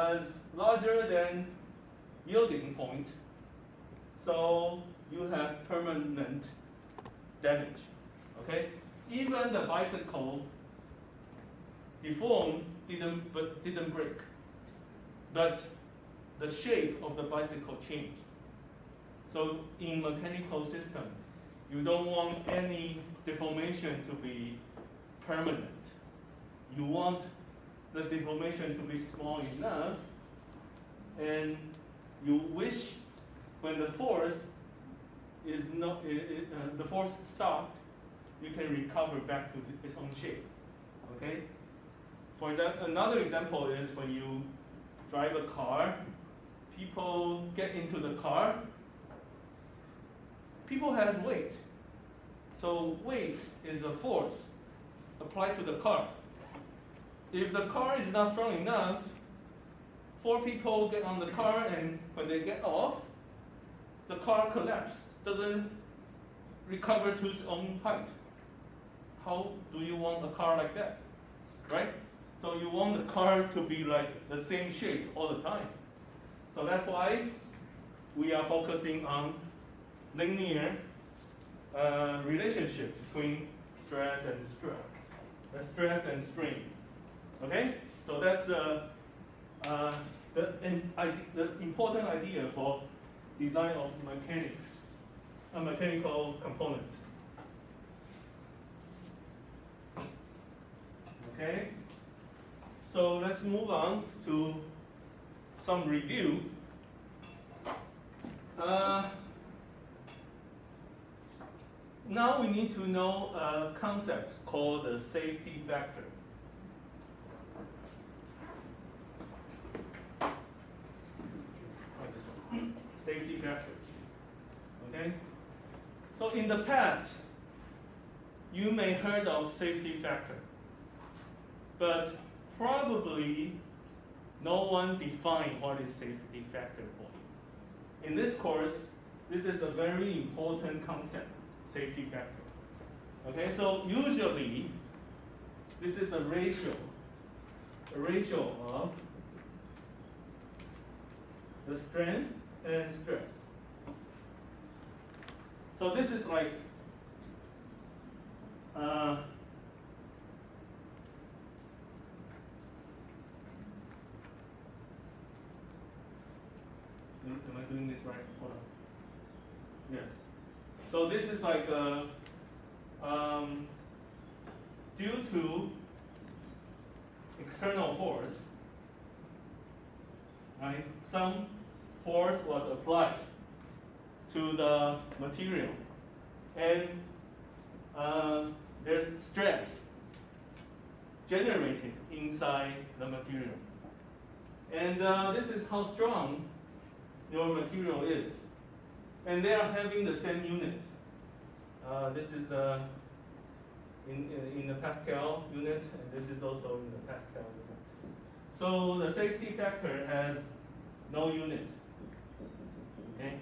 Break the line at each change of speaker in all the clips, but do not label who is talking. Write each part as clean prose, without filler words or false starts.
has larger than yielding point, so you have permanent damage. Okay? Even the bicycle deformed didn't break, but the shape of the bicycle changed. So in mechanical system, you don't want any deformation to be permanent. You want the deformation to be small enough, and you wish when the force is not, the force stopped, you can recover back to its own shape. Okay? For example, another example is when you drive a car, people get into the car, people have weight. So weight is a force applied to the car. If the car is not strong enough, 4 people get on the car, and when they get off, the car collapses, doesn't recover to its own height. How do you want a car like that, right? So you want the car to be like the same shape all the time. So that's why we are focusing on linear relationship between stress and strain. Okay, so that's the important idea for design of mechanical components. Okay, so let's move on to some review. Now we need to know a concept called the safety factor. Safety factor. Okay? So in the past, you may heard of safety factor, but probably no one defined what is safety factor for you. In this course, this is a very important concept, safety factor. Okay, so usually this is a ratio of the strength and stress. So this is like am I doing this right? Hold on. Yes. So this is like due to external force, right? Some force was applied to the material, and there's stress generated inside the material. And this is how strong your material is. And they are having the same unit. This is the in the Pascal unit, and this is also in the Pascal unit. So the safety factor has no unit. Okay.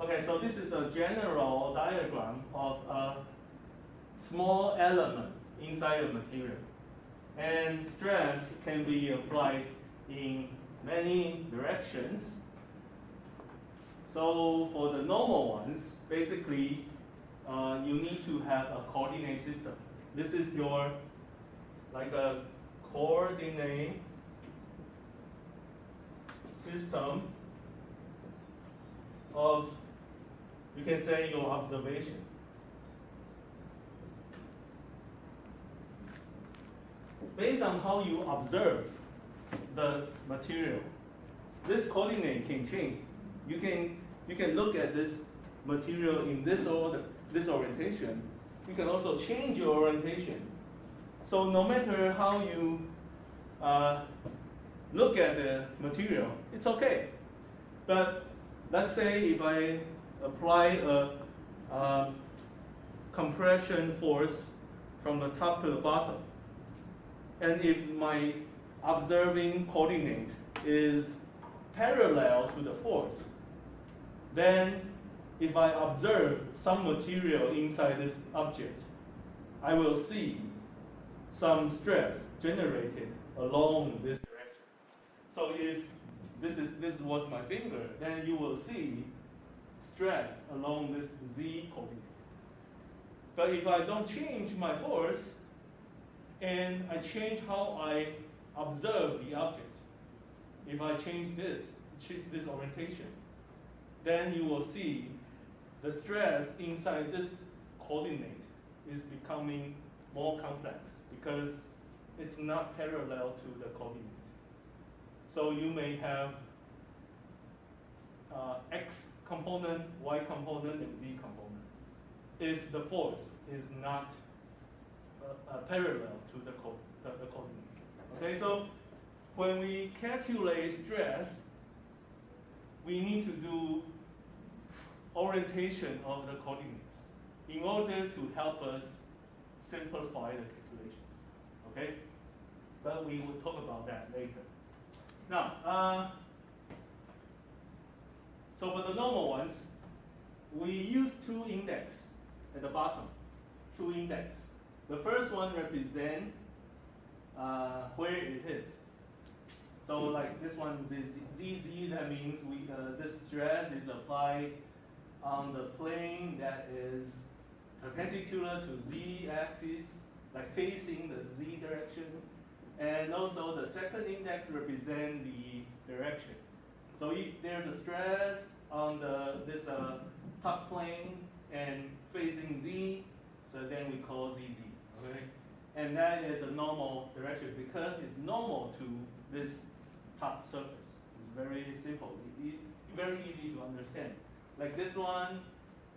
Okay, so this is a general diagram of a small element inside a material. And stress can be applied in many directions. So for the normal ones, basically, you need to have a coordinate system. This is your, like a coordinate system of, you can say, your observation. Based on how you observe the material, this coordinate can change. You can look at this material in this order, this orientation. You can also change your orientation. So no matter how you look at the material, it's okay. But let's say if I apply a compression force from the top to the bottom, and if my observing coordinate is parallel to the force, then if I observe some material inside this object, I will see some stress generated along this direction. So if this was my finger, then you will see stress along this z coordinate. But if I don't change my force, and I change how I observe the object, if I change this orientation, then you will see the stress inside this coordinate is becoming more complex because it's not parallel to the coordinate. So you may have x component, y component, and z component if the force is not parallel to the coordinate. Okay, so when we calculate stress, we need to do orientation of the coordinates in order to help us simplify the calculation. Okay, but we will talk about that later. Now, so for the normal ones, we use two index at the bottom, two index. The first one represents where it is. So like this one is ZZ, that means this stress is applied on the plane that is perpendicular to Z axis, like facing the Z direction. And also the second index represents the direction. So if there's a stress on this top plane and facing Z, so then we call ZZ, okay? And that is a normal direction because it's normal to this top surface. It's very simple, very easy to understand. Like this one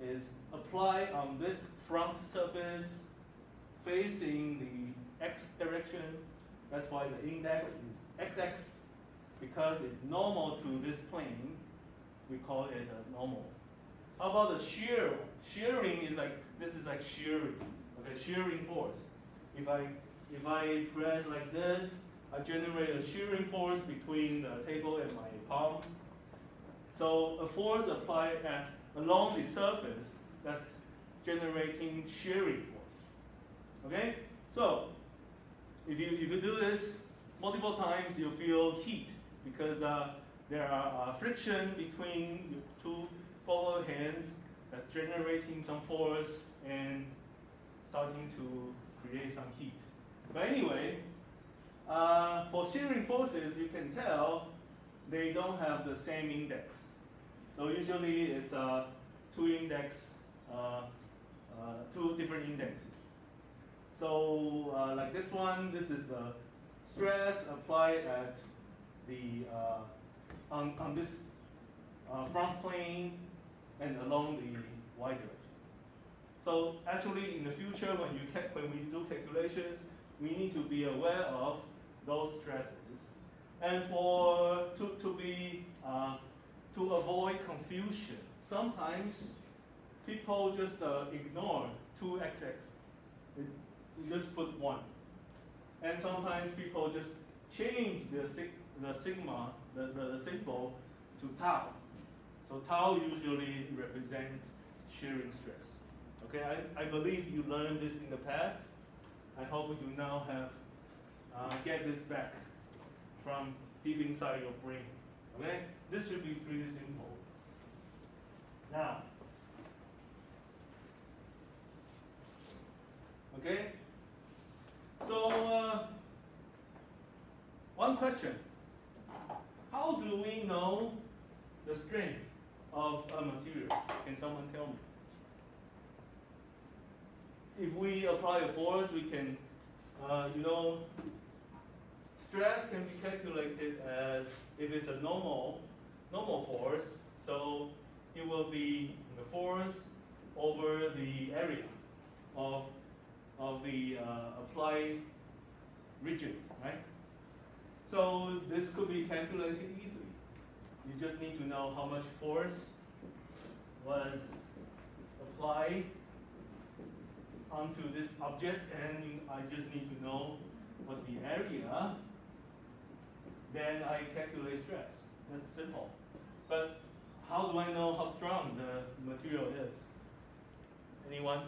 is applied on this front surface facing the X direction. That's why the index is XX, because it's normal to this plane. We call it a normal. How about the shear? Shearing is like, this is like shearing, okay, shearing force. If I press like this, I generate a shearing force between the table and my palm. So a force applied along the surface that's generating shearing force. Okay? So if you do this multiple times, you feel heat because there are friction between your two polar hands that's generating some force and starting to create some heat. But anyway, for shearing forces, you can tell they don't have the same index. So usually it's two different indexes. So like this one, this is the stress applied at the on this front plane and along the y direction. So actually, in the future, when we do calculations, we need to be aware of those stresses, and to avoid confusion. Sometimes people just ignore 2xx. You just put 1. And sometimes people just change the sigma, the symbol to tau. So tau usually represents shearing stress. Okay, I believe you learned this in the past. I hope you now have get this back from deep inside your brain. Okay, this should be pretty simple. Now, okay. So one question: how do we know the strength of a material? Can someone tell me? If we apply a force, we can, stress can be calculated as if it's a normal force. So it will be the force over the area of the applied region, right? So this could be calculated easily. You just need to know how much force was applied onto this object, and I just need to know what's the area. Then I calculate stress. That's simple. But how do I know how strong the material is? Anyone?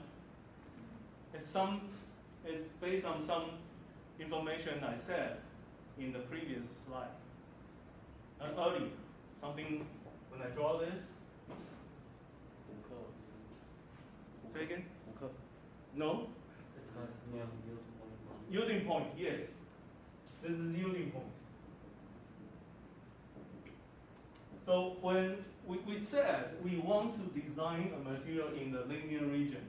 It's based on some information I said in the previous slide. Earlier, something, when I draw this, say again? No? Yielding point, yes. This is yielding point. So when we said we want to design a material in the linear region,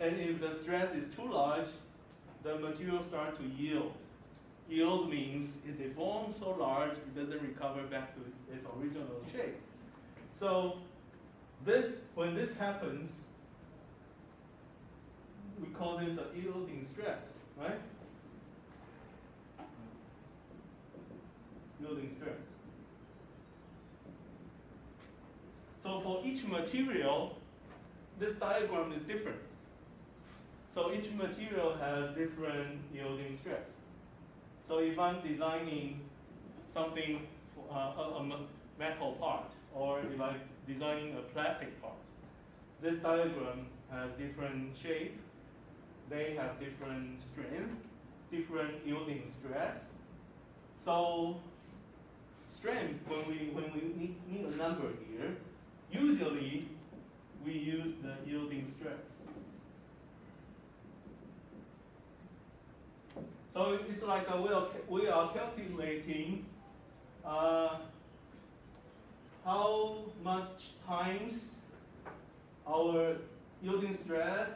and if the stress is too large, the material starts to yield. Yield means it deforms so large it doesn't recover back to its original shape. So when this happens, we call this a yielding stress, right? Yielding stress. So for each material, this diagram is different. So each material has different yielding stress. So if I'm designing something, a metal part, or if I'm designing a plastic part, this diagram has different shape. They have different strength, different yielding stress. So strength, when we need a number here, usually we use the yielding stress. So it's like we are calculating how much times our yielding stress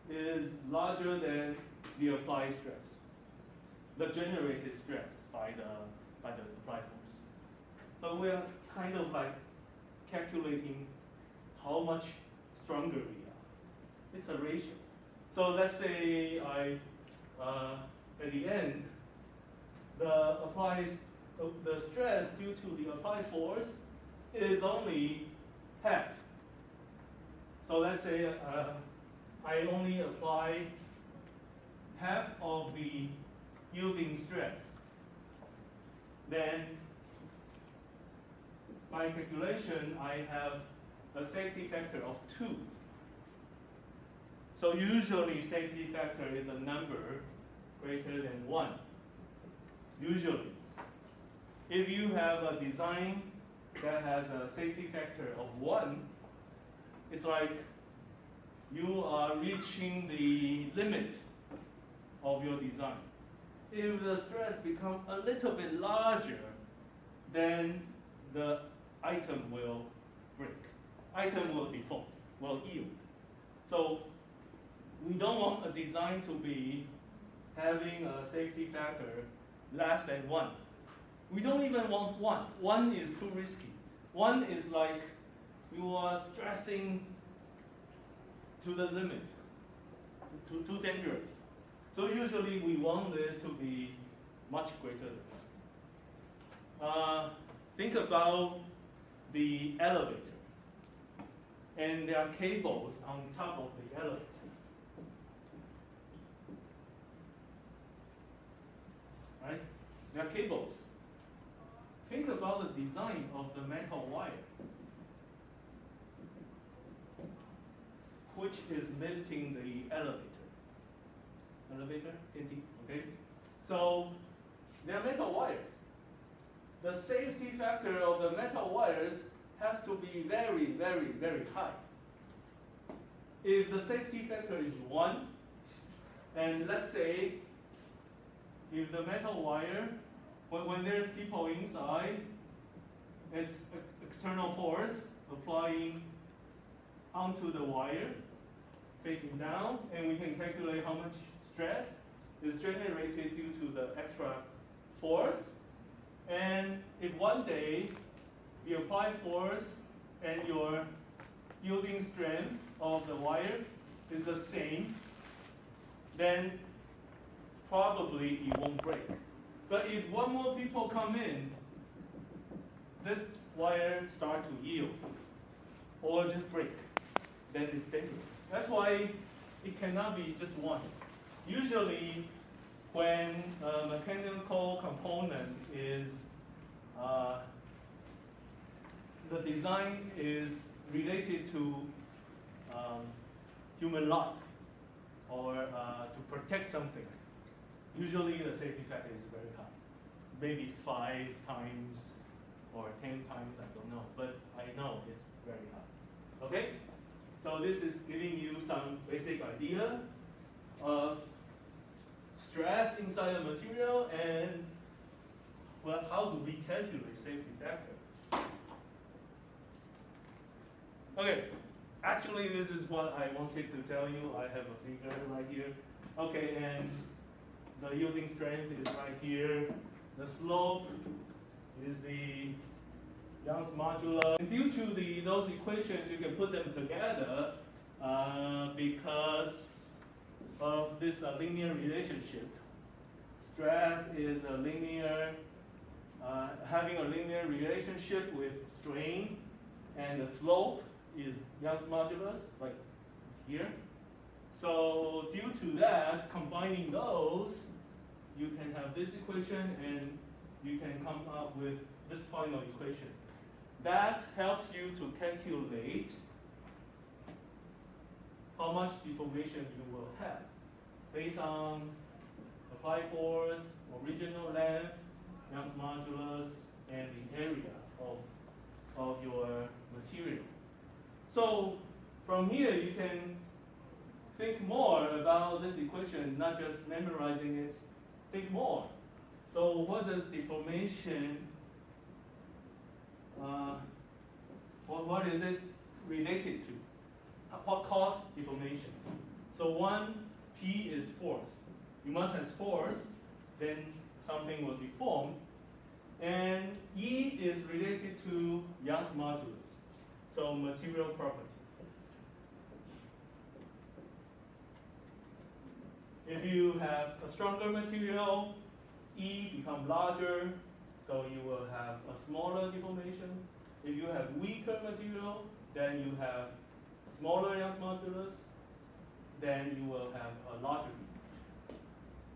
is larger than the applied stress, the generated stress by the applied force. So we are kind of like calculating how much stronger we are. It's a ratio. So let's say at the end, the stress due to the applied force is only half. So let's say I only apply half of the yielding stress. Then by calculation, I have a safety factor of 2. So usually safety factor is a number greater than 1. Usually. If you have a design that has a safety factor of 1, it's like you are reaching the limit of your design. If the stress becomes a little bit larger, then the item will break. Item will default, will yield. So we don't want a design to be having a safety factor less than 1. We don't even want 1. 1 is too risky. 1 is like you are stressing to the limit, too dangerous. So usually we want this to be much greater than 1. Think about the elevator. And there are cables on top of the elevator. Right? There are cables. Think about the design of the metal wire, which is lifting the elevator. Elevator, okay? So there are metal wires. The safety factor of the metal wires has to be very, very, very high. If the safety factor is 1, and let's say if the metal wire, when there's people inside, it's external force applying onto the wire, facing down, and we can calculate how much stress is generated due to the extra force. And if one day the applied force and your yielding strength of the wire is the same, then probably it won't break. But if one more people come in, this wire starts to yield or just break, then it's dangerous. That's why it cannot be just 1. Usually, when a mechanical component is, the design is related to human life or to protect something, usually the safety factor is very high. Maybe 5 times or 10 times, I don't know, but I know it's very high. Okay? So this is giving you some basic idea of stress inside a material and, well, how do we calculate safety factor? Okay, actually this is what I wanted to tell you. I have a figure right here. Okay, and the yielding strength is right here. The slope is the Young's modulus. And due to those equations, you can put them together because of this linear relationship. Stress is a linear, having a linear relationship with strain, and the slope is Young's modulus, like here. So due to that, combining those, you can have this equation and you can come up with this final equation. That helps you to calculate how much deformation you will have based on applied force, original length, Young's modulus, and the area of your material. So from here, you can think more about this equation, not just memorizing it. Think more. So what does deformation, what is it related to? What causes deformation? So one, P is force. You must have force, then something will deform. And E is related to Young's modulus, so material property. If you have a stronger material, E becomes larger, so you will have a smaller deformation. If you have weaker material, then you have a smaller Young's modulus, then you will have a larger deformation.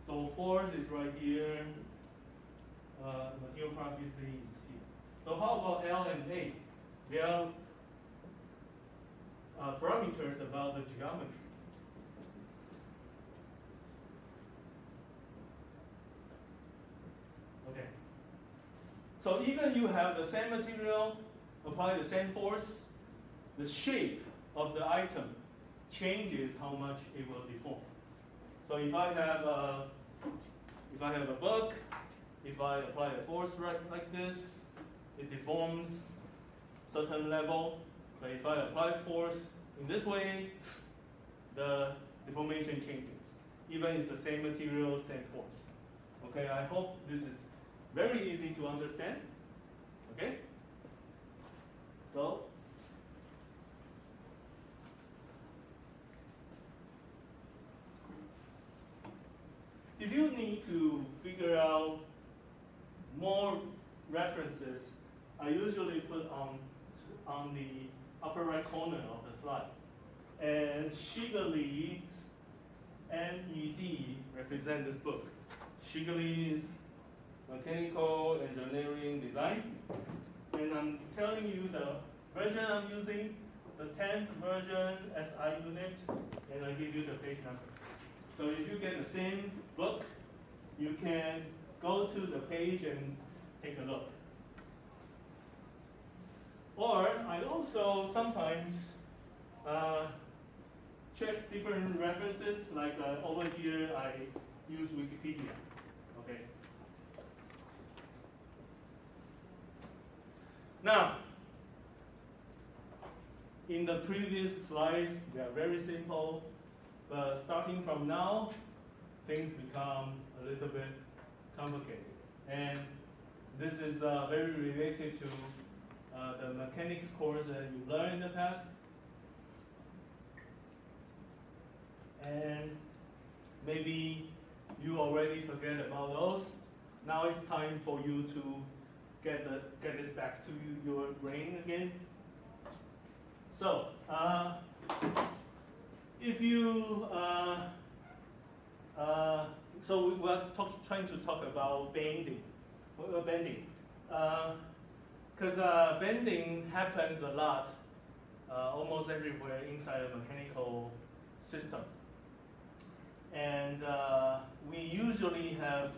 So force is right here, material property is here. So how about L and A? They are parameters about the geometry. Okay. So even you have the same material, apply the same force, the shape of the item changes how much it will deform. So if I have a book, if I apply a force like this, it deforms certain level. But if I apply force in this way, the deformation changes. Even it's the same material, same force. Okay, I hope this is very easy to understand. Okay? So, if you need to figure out more references, I usually put on the upper right corner of the slide. And Shigley's MED represent this book. Shigley's Mechanical Engineering Design. And I'm telling you the version I'm using, the 10th version SI unit, and I give you the page number. So if you get the same book, you can go to the page and take a look. Or I also sometimes check different references, like over here I use Wikipedia. Okay. Now, in the previous slides, they are very simple, but starting from now, things become a little bit complicated. And this is very related to the mechanics course that you learned in the past. And maybe you already forget about those. Now it's time for you to get this back to your brain again. So, if you, so we were trying to talk about bending, because bending happens a lot, almost everywhere inside a mechanical system. And we usually have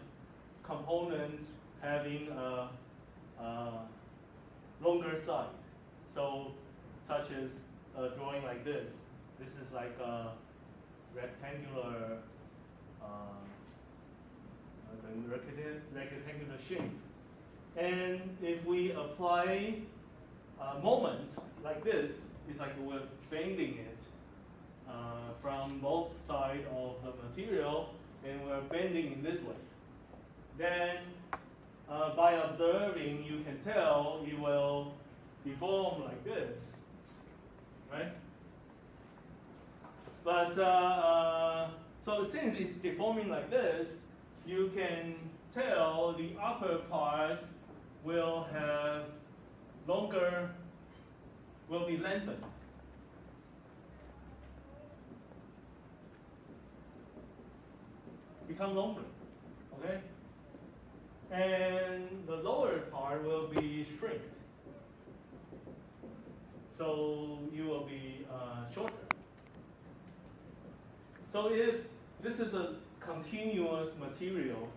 components having a longer side. So, such as a drawing like this. This is like a rectangular, rectangular shape. And if we apply a moment like this, it's like we're bending it from both sides of the material, and we're bending in this way. Then, by observing, you can tell it will deform like this, right? But so since it's deforming like this, you can tell the upper part will have longer, will be lengthened. Become longer, okay? And the lower part will be shrinked. So you will be shorter. So if this is a continuous material,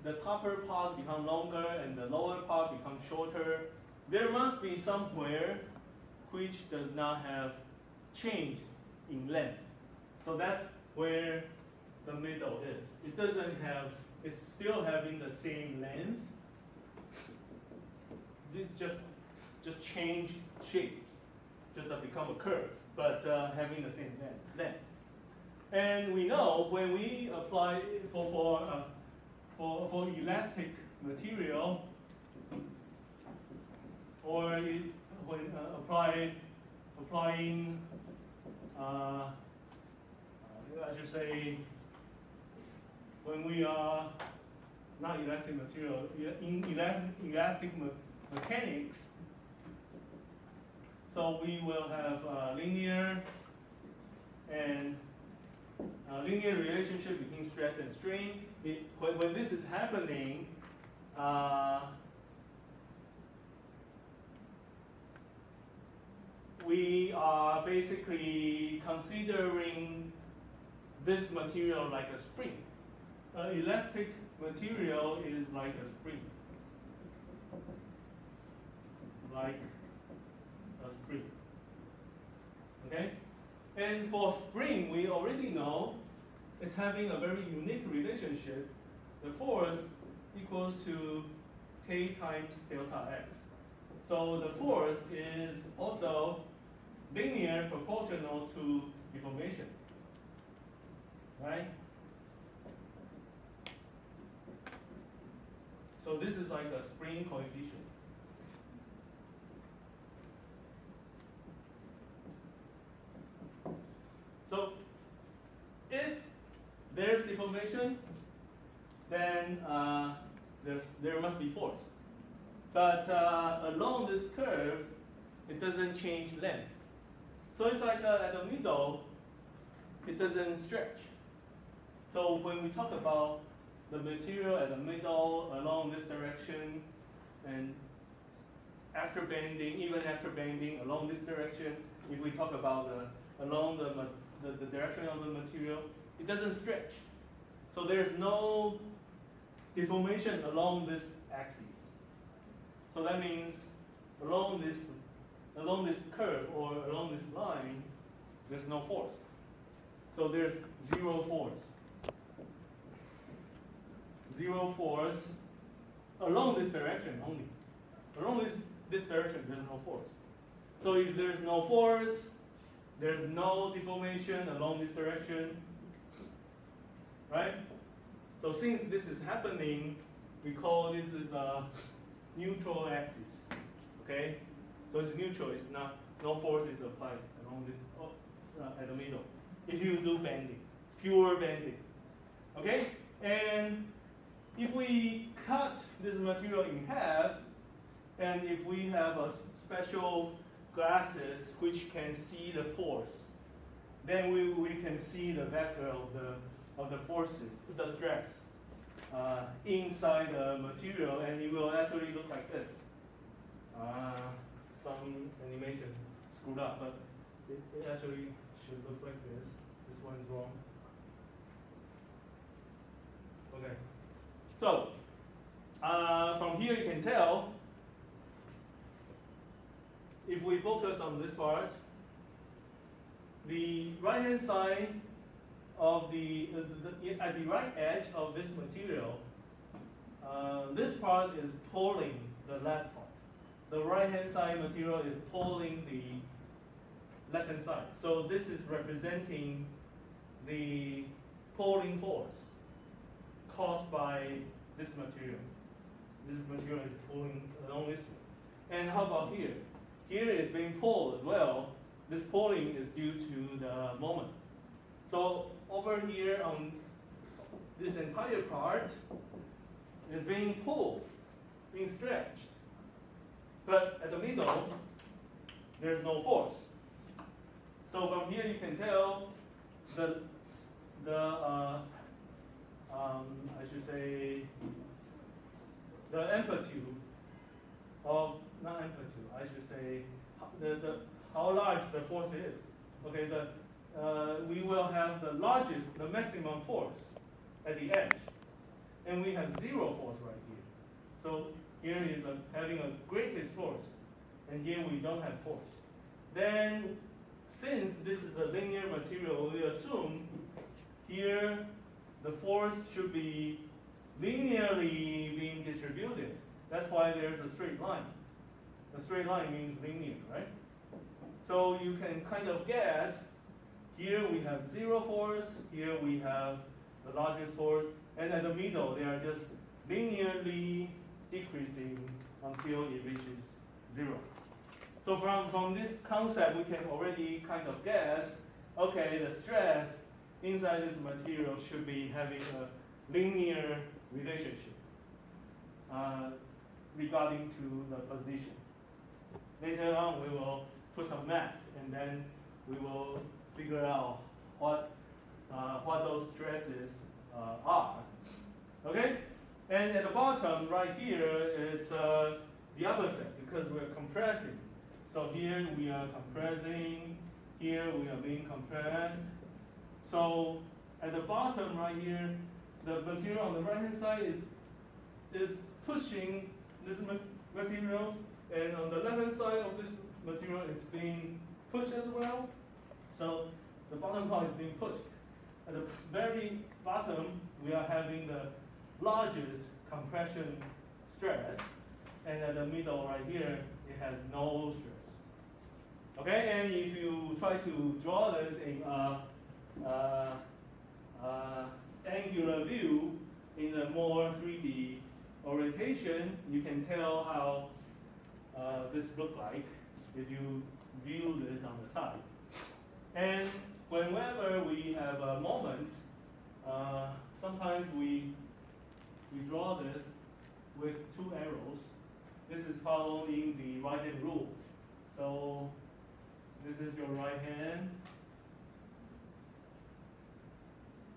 the upper part becomes longer and the lower part becomes shorter. There must be somewhere which does not have change in length. So that's where the middle is. It doesn't have, it's still having the same length. This just change shape, just become a curve, but having the same length. And we know when we apply for elastic material, or when applying, I should say, when we are not elastic material, in elastic mechanics, so we will have linear and linear relationship between stress and strain. When this is happening, we are basically considering this material like a spring. Elastic material is like a spring. Like a spring. Okay? And for spring, we already know it's having a very unique relationship. The force equals to K times delta X. So the force is also linear proportional to deformation. Right? So this is like a spring coefficient. So if there's deformation, then there must be force. But along this curve, it doesn't change length. So it's like at the middle, it doesn't stretch. So when we talk about the material at the middle, along this direction, and after bending, even after bending, along this direction, if we talk about along the direction of the material, it doesn't stretch. So there's no deformation along this axis. So that means along this curve or along this line, there's no force. So there's zero force. Zero force along this direction only. Along this direction, there's no force. So if there's no force, there's no deformation along this direction, right? So since this is happening, we call this is a neutral axis, okay? So it's neutral, it's not, no force is applied along this, at the middle. If you do bending, pure bending, okay? And if we cut this material in half, and if we have a special glasses which can see the force, then we can see the vector of the forces, the stress inside the material, and it will actually look like this. Some animation screwed up, but it actually should look like this. This one is wrong. Okay. So from here you can tell, if we focus on this part, the right-hand side of at the right edge of this material, this part is pulling the left part. The right-hand side material is pulling the left-hand side. So this is representing the pulling force caused by this material. This material is pulling along this way. And how about here? Here it's being pulled as well. This pulling is due to the moment. So over here on this entire part is being pulled, being stretched. But at the middle, there's no force. So from here you can tell I should say the amplitude of, not amplitude, I should say how large the force is. Okay, we will have the maximum force at the edge, and we have zero force right here. So here is having a greatest force, and here we don't have force. Then, since this is a linear material, we assume here the force should be linearly being distributed. That's why there's a straight line. A straight line means linear, right? So you can kind of guess, here we have zero force, here we have the largest force, and at the middle they are just linearly decreasing until it reaches zero. So from this concept, we can already kind of guess, okay, the stress inside this material should be having a linear relationship regarding to the position. Later on, we will put some math, and then we will figure out what those stresses are. Okay? And at the bottom, right here, it's the opposite, because we're compressing. So here we are compressing, here we are being compressed. So at the bottom right here, the material on the right-hand side is pushing this material, and on the left-hand side of this material is being pushed as well. So the bottom part is being pushed. At the very bottom, we are having the largest compression stress, and at the middle right here, it has no stress. Okay, and if you try to draw this in angular view in a more 3D orientation, you can tell how this looks like if you view this on the side. And whenever we have a moment, sometimes we draw this with two arrows. This is following the right-hand rule. So this is your right hand.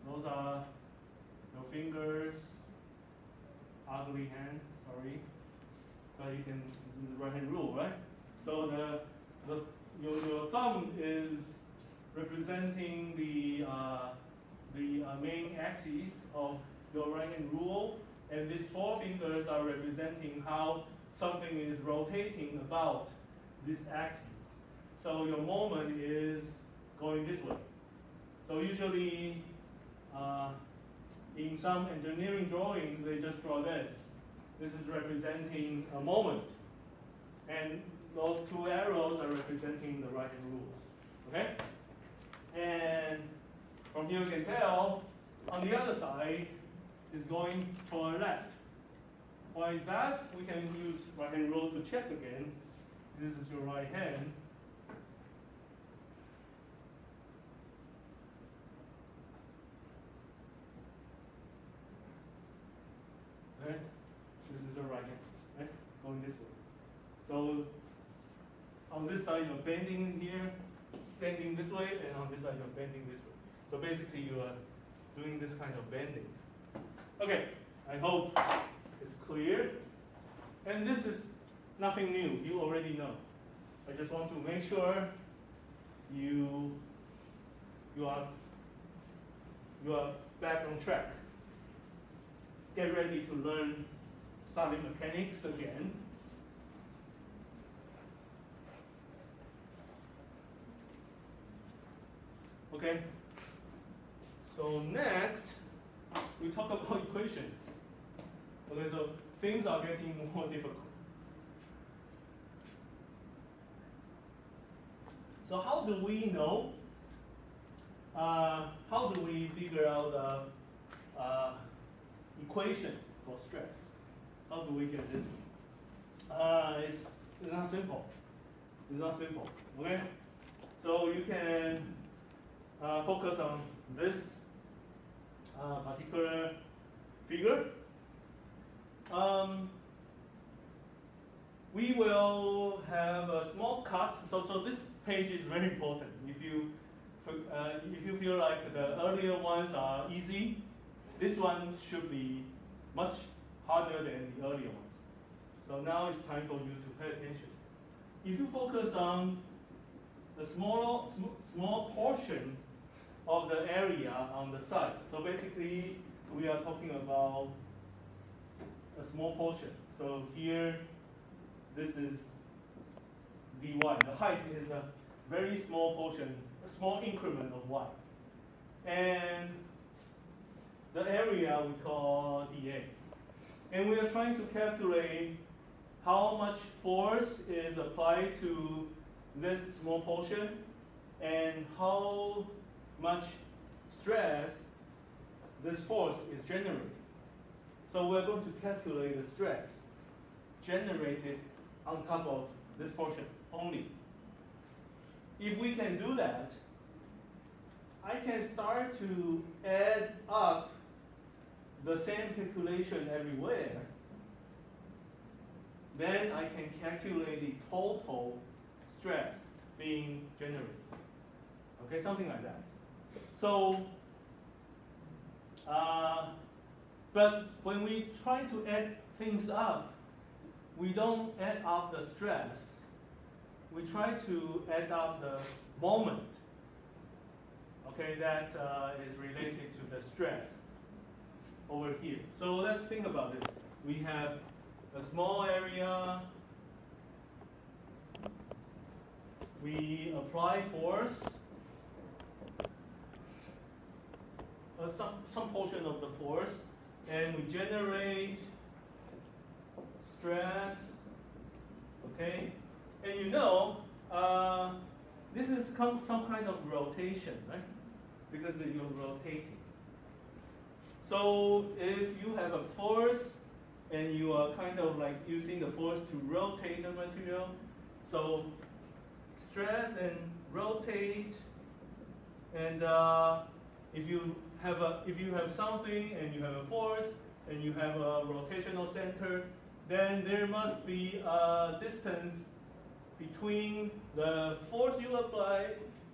Those are your fingers. Ugly hand, sorry. But you can, this is the right-hand rule, right? So your thumb is representing the main axis of your right-hand rule, and these four fingers are representing how something is rotating about this axis. So your moment is going this way. So usually, in some engineering drawings, they just draw this. This is representing a moment. And those two arrows are representing the right-hand rules. Okay? And from here you can tell, on the other side, is going toward left. Why is that? We can use right-hand rule to check again. This is your right hand. Right? This is the right hand, right? Going this way. So on this side you're bending here, bending this way, and on this side you're bending this way. So basically you are doing this kind of bending. Okay, I hope it's clear. And this is nothing new, you already know. I just want to make sure you are back on track. get ready to learn solid mechanics again. Okay, so next, we talk about equations. Okay, so things are getting more difficult. So how do we know? How do we figure out the equation for stress? How do we get this? It's not simple. It's not simple. Okay, so you can focus on this particular figure. We will have a small cut. So this page is very important. If you feel like the earlier ones are easy, this one should be much harder than the earlier ones. So now it's time for you to pay attention. If you focus on the small portion of the area on the side, so basically we are talking about a small portion. So here, this is dy. The height is a very small portion, a small increment of y. And the area we call dA. And we are trying to calculate how much force is applied to this small portion and how much stress this force is generating. So we're going to calculate the stress generated on top of this portion only. If we can do that, I can start to add up the same calculation everywhere. Then I can calculate the total stress being generated. Okay, something like that. So, but when we try to add things up, we don't add up the stress. We try to add up the moment, okay, that is related to the stress over here. So let's think about this. We have a small area. We apply force. Some portion of the force, and we generate stress, okay? And you know, this is some kind of rotation, right? Because you're rotating. So if you have a force, and you are kind of like using the force to rotate the material, so stress and rotate, and if you have something and you have a force and you have a rotational center, then there must be a distance between the force you apply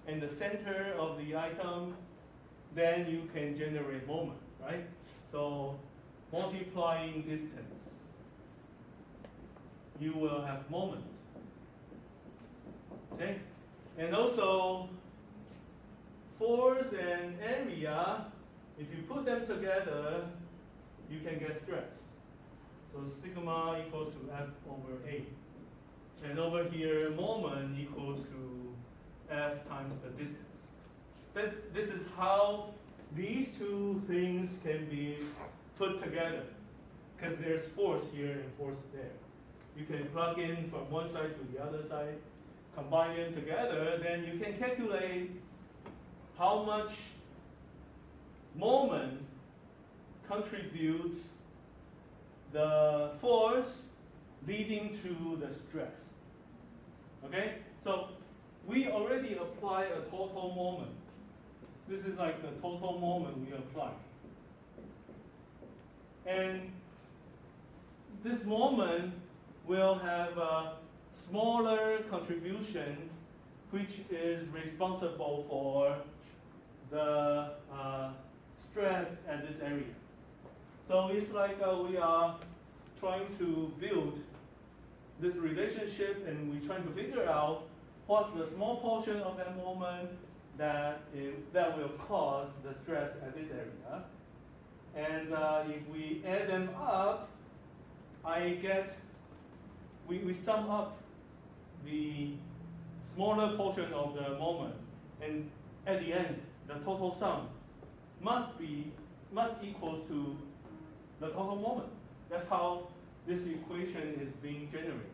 and the center of the item. Then you can generate moment, right? So multiplying distance, you will have moment. Okay? And also force and area, if you put them together, you can get stress. So sigma equals to F over A. And over here, moment equals to F times the distance. This is how these two things can be put together, because there's force here and force there. You can plug in from one side to the other side, combine them together, then you can calculate how much moment contributes the force leading to the stress. Okay? So we already apply a total moment. This is like the total moment we apply. And this moment will have a smaller contribution which is responsible for the stress at this area. So it's like we are trying to build this relationship, and we're trying to figure out what's the small portion of that moment that will cause the stress at this area. And if we add them up, we sum up the smaller portion of the moment, and at the end, the total sum must equal to the total moment. That's how this equation is being generated.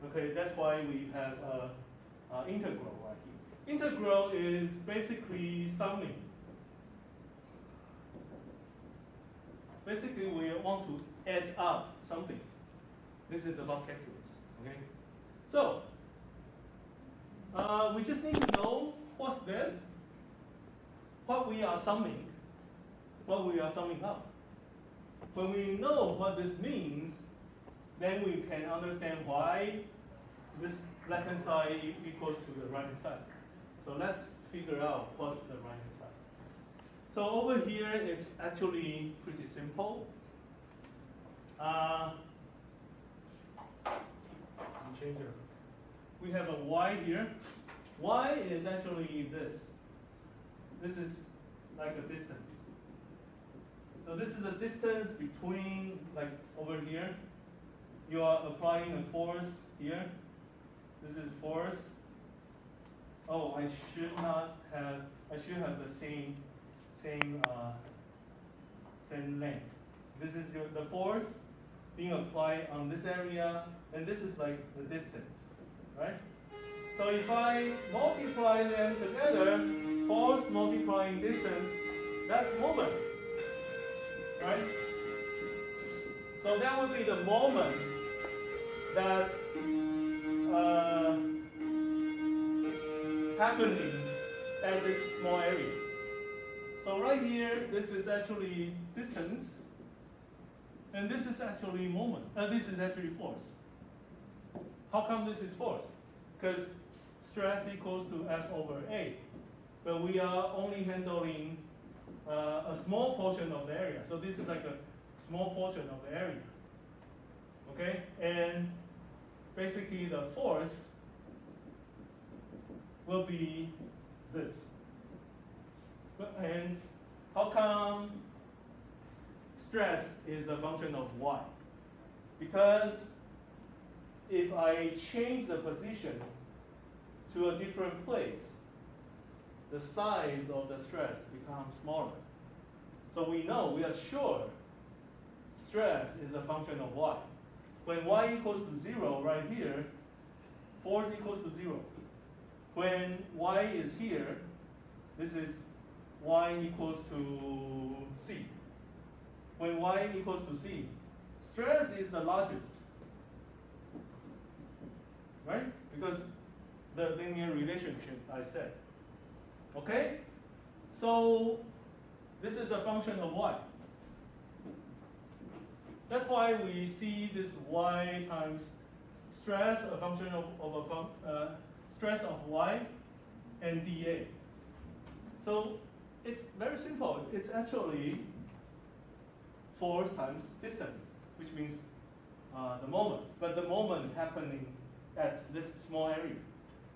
Okay, that's why we have an integral right here. Integral is basically summing. Basically, we want to add up something. This is about calculus. Okay, so we just need to know what's this, what we are summing up. When we know what this means, then we can understand why this left-hand side equals to the right-hand side. So let's figure out what's the right-hand side. So over here, it's actually pretty simple. We have a y here. Y is actually this. This is like a distance. So this is the distance between, like over here, you are applying a force here. This is force. Oh, I should have the same length. This is the force being applied on this area, and this is like the distance, right? So if I multiply them together, force multiplying distance, that's moment, right? So that would be the moment that's happening at this small area. So right here, this is actually distance, and this is actually moment. This is actually force. How come this is force? Because stress equals to F over A, but we are only handling a small portion of the area. So this is like a small portion of the area. Okay, and basically the force will be this. And how come stress is a function of y? Because if I change the position to a different place, the size of the stress becomes smaller. So we are sure stress is a function of y. When y equals to 0 right here, force equals to 0. When y is here, this is y equals to c. When y equals to c, stress is the largest, right? Because the linear relationship I said. Okay? So this is a function of y. That's why we see this y times stress, a function of stress of y, and dA. So it's very simple. It's actually force times distance, which means the moment. But the moment happening at this small area.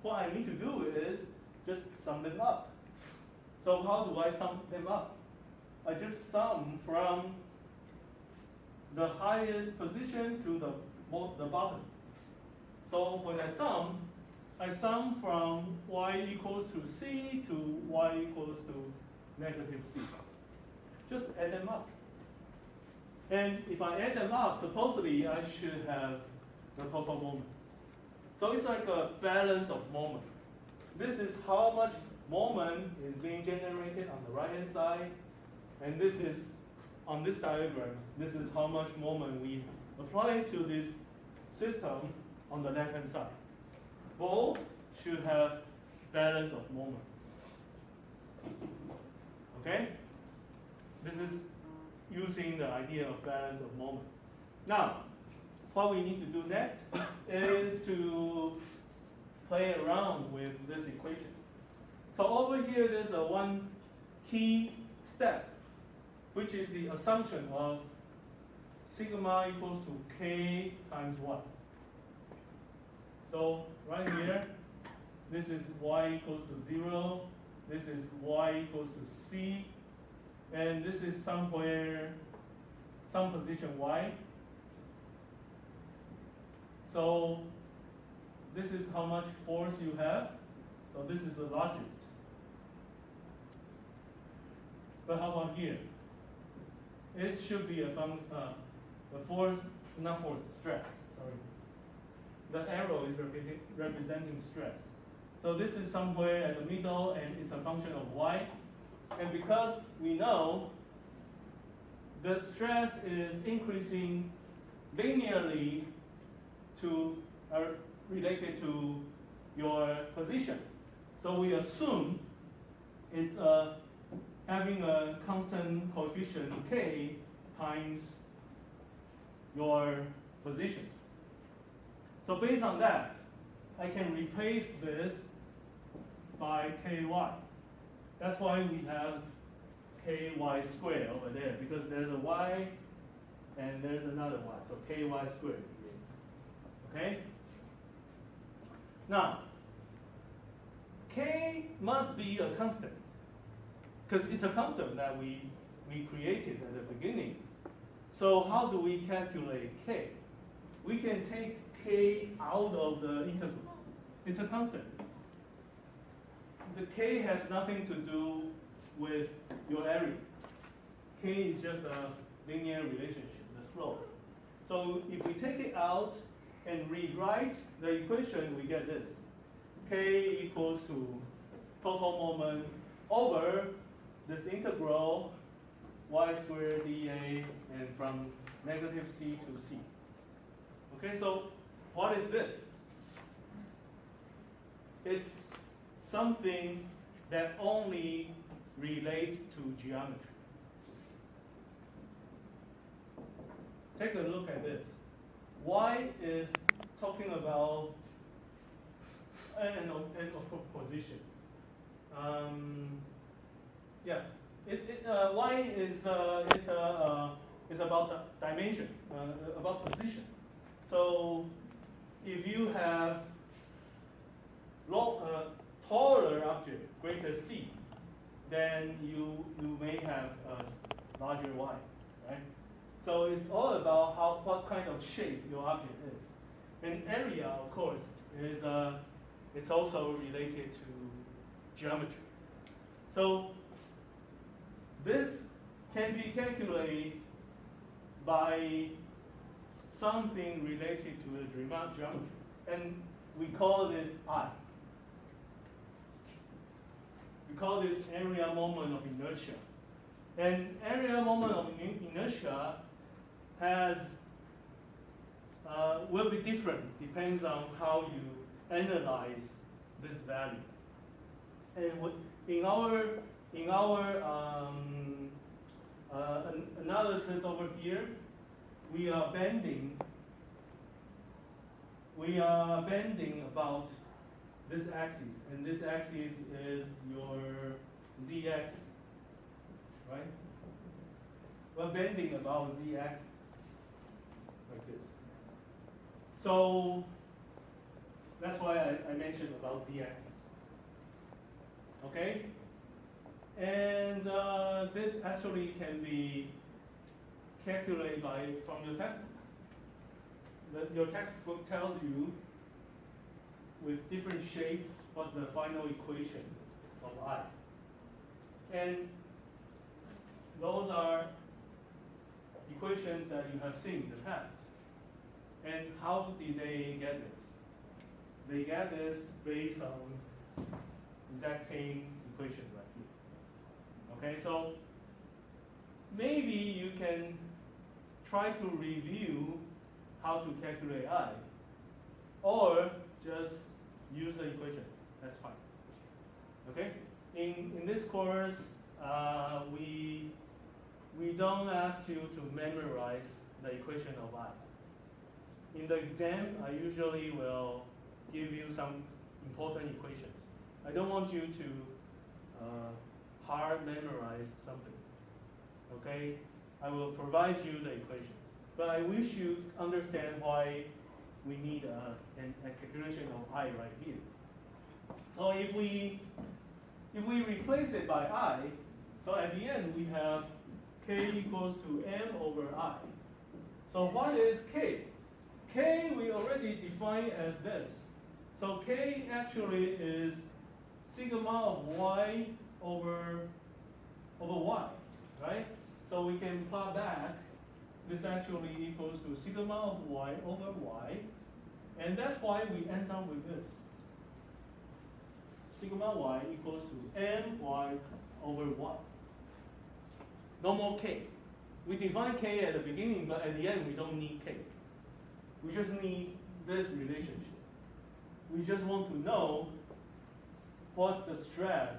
What I need to do is just sum them up. So how do I sum them up? I just sum from the highest position to the bottom. So when I sum from y equals to c to y equals to negative c. Just add them up. And if I add them up, supposedly I should have the total moment. So it's like a balance of moment. This is how much moment is being generated on the right-hand side, and this is, on this diagram, this is how much moment we apply to this system on the left-hand side. Both should have balance of moment. Okay? This is using the idea of balance of moment. Now, what we need to do next is to play around with this equation. So over here, there's one key step, which is the assumption of sigma equals to k times 1. So right here, this is y equals to 0. This is y equals to c. and this is somewhere, some position y. So this is how much force you have. So this is the largest. But how about here? It should be the force, not force, stress, sorry. The arrow is representing stress. So this is somewhere at the middle, and it's a function of y. And because we know the stress is increasing linearly related to your position. So we assume it's having a constant coefficient k times your position. So based on that, I can replace this by ky. That's why we have ky squared over there, because there's a y and there's another y, so ky squared. Okay? Now, k must be a constant, because it's a constant that we created at the beginning. So how do we calculate k? We can take k out of the integral. It's a constant. The k has nothing to do with your area. K is just a linear relationship, the slope. So if we take it out and rewrite the equation, we get this. K equals to total moment over this integral y squared dA, and from negative c to c. Okay, so what is this? It's something that only relates to geometry. Take a look at this. Y is talking about and of position. Yeah, y is about the dimension, about position. So if you have taller object, greater c, then you may have a larger y, right? So it's all about what kind of shape your object is. And area, of course, is it's also related to geometry. So this can be calculated by something related to the geometry, and we call this I. We call this area moment of inertia. And area moment of inertia will be different, depends on how you analyze this value. And in our analysis over here, we are bending about this axis, and this axis is your z-axis, right? We're bending about z-axis, like this. So that's why I mentioned about z-axis. Okay? And this actually can be calculated from your textbook. Your textbook tells you with different shapes what's the final equation of I. And those are equations that you have seen in the past. And how did they get this? They get this based on exact same equation right here. Okay, so maybe you can try to review how to calculate I, or just use the equation. That's fine. Okay? In this course, we don't ask you to memorize the equation of I. In the exam, I usually will give you some important equations. I don't want you to hard memorize something. Okay? I will provide you the equations. But I wish you understand why we need a calculation of I right here. So if we replace it by I, So at the end, we have k equals to m over I. So what is k? K we already defined as this. So k actually is sigma of y over y, right? So we can plot back. This actually equals to sigma of y over y. And that's why we end up with this. Sigma y equals to my over y. No more k. We define k at the beginning, but at the end we don't need k. We just need this relationship. We just want to know what's the stress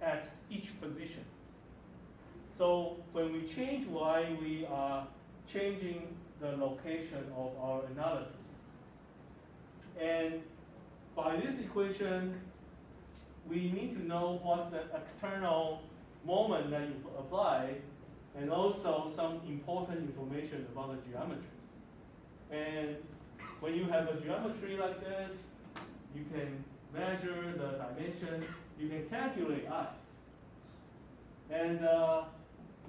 at each position. So when we change y, we are changing the location of our analysis. And by this equation, we need to know what's the external moment that you apply, and also some important information about the geometry. And when you have a geometry like this, you can measure the dimension, you can calculate I. And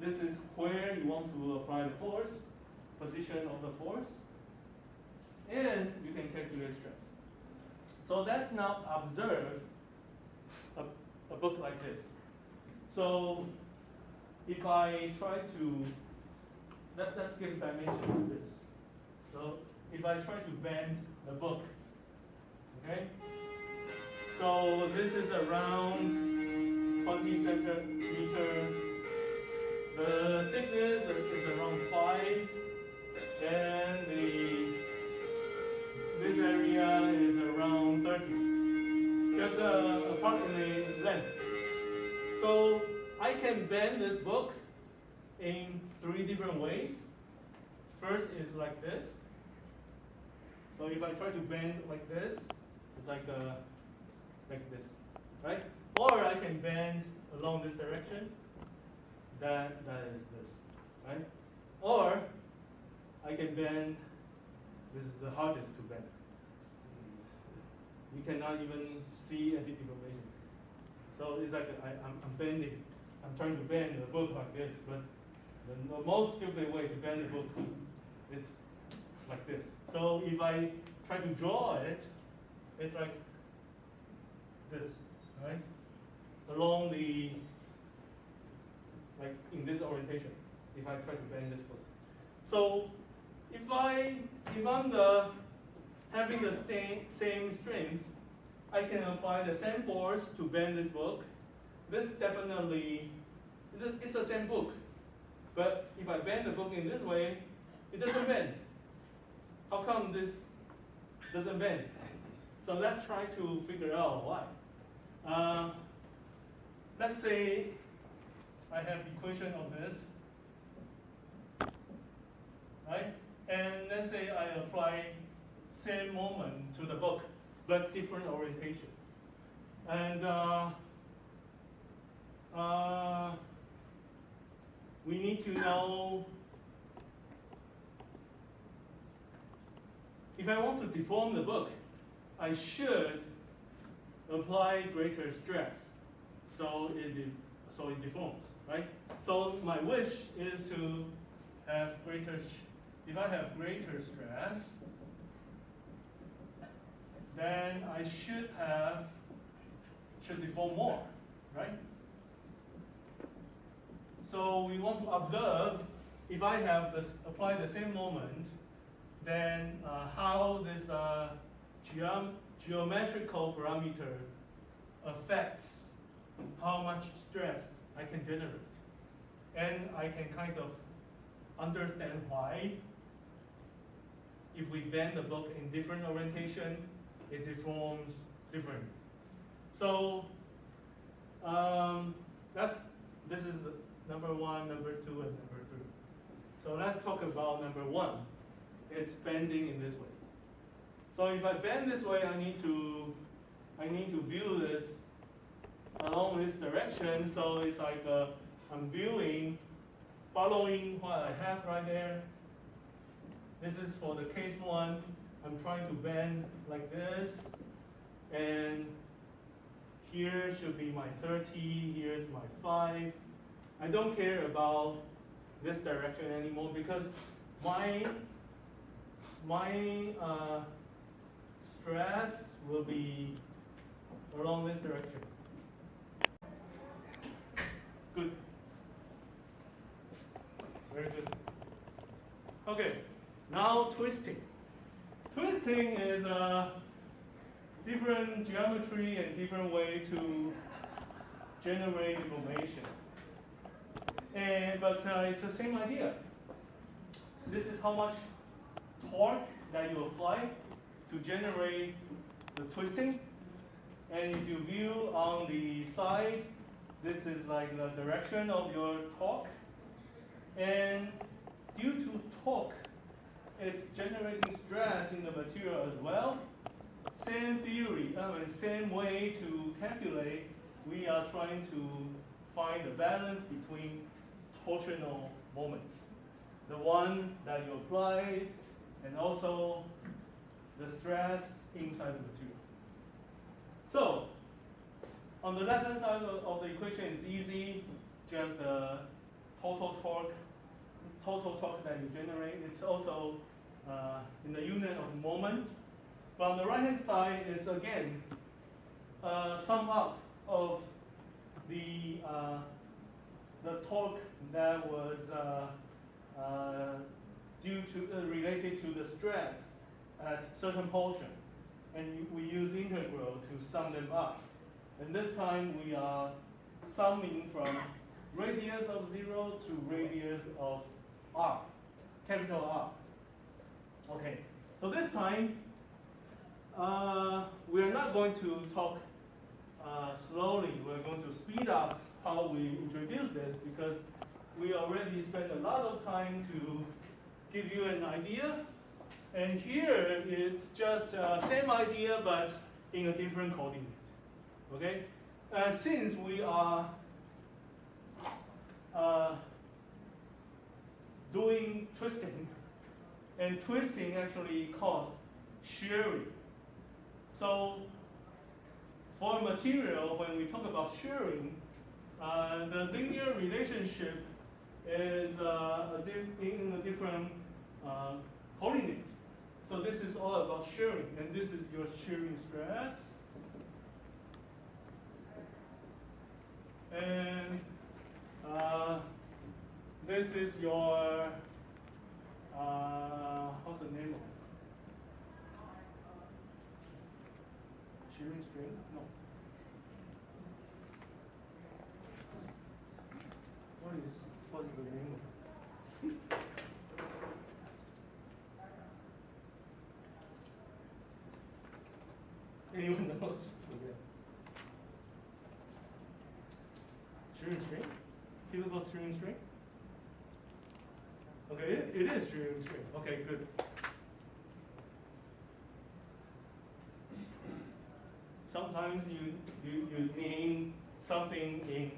this is where you want to apply the force, position of the force, and you can calculate stress. So let's now observe a book like this. So if I try to, let's give dimension to this. So if I try to bend the book, okay? So this is around 20 centimeter. The thickness is around 5, and this area is around 30. Just approximate length. So I can bend this book in 3 different ways. First is like this. So if I try to bend like this, it's like this, right? Or I can bend along this direction. That is this, right? Or I can bend. This is the hardest to bend. You cannot even see any deformation. So it's like I'm bending. I'm trying to bend the book like this, but the most stupid way to bend the book is like this. So if I try to draw it, it's like this, right? Along the, like in this orientation, if I try to bend this book. So if I'm having the same strength, I can apply the same force to bend this book. This definitely, it's the same book. But if I bend the book in this way, it doesn't bend. How come this doesn't bend? So let's try to figure out why. Let's say I have equation of this, right? And let's say I apply same moment to the book, but different orientation. And we need to know, if I want to deform the book, I should apply greater stress, so it deforms, right? So my wish is to have greater, if I have greater stress, then I should deform more, right? So we want to observe, if I have apply the same moment, then how this geometrical parameter affects how much stress I can generate. And I can kind of understand why, if we bend the book in different orientation, it deforms differently. So this is number 1, number 2, and number 3. So let's talk about number 1. It's bending in this way. So if I bend this way, I need to view this along this direction. So it's like I'm viewing, following what I have right there. This is for the case 1. I'm trying to bend like this, and here should be my 30, here's my 5. I don't care about this direction anymore because my stress will be along this direction. Good. Very good. Okay, now twisting. Twisting is a different geometry and different way to generate information. But it's the same idea. This is how much torque that you apply to generate the twisting. And if you view on the side, this is like the direction of your torque. And due to torque, it's generating stress in the material as well. Same theory, same way to calculate. We are trying to find the balance between torsional moments. The one that you applied, and also the stress inside the material. So, on the left-hand side of the equation is easy, just the total torque that you generate. It's also in the unit of moment. But on the right-hand side is again sum up of the torque that was related to the stress at certain portion, and we use integral to sum them up. And this time we are summing from radius of 0 to radius of r, capital R. Okay, so this time we are not going to talk slowly. We're going to speed up how we introduce this because we already spent a lot of time to give you an idea. And here it's just same idea but in a different coordinate. Okay, since we are doing twisting, and twisting actually causes shearing. So for a material, when we talk about shearing, the linear relationship is in a different coordinate. So this is all about shearing, and this is your shearing stress. And this is your, what's the name of it? Shearing strain? No. What's the name of it? Anyone knows? Shearing strain? Typical shearing strain? Okay, it is shearing strain. Okay, good. Sometimes you name something in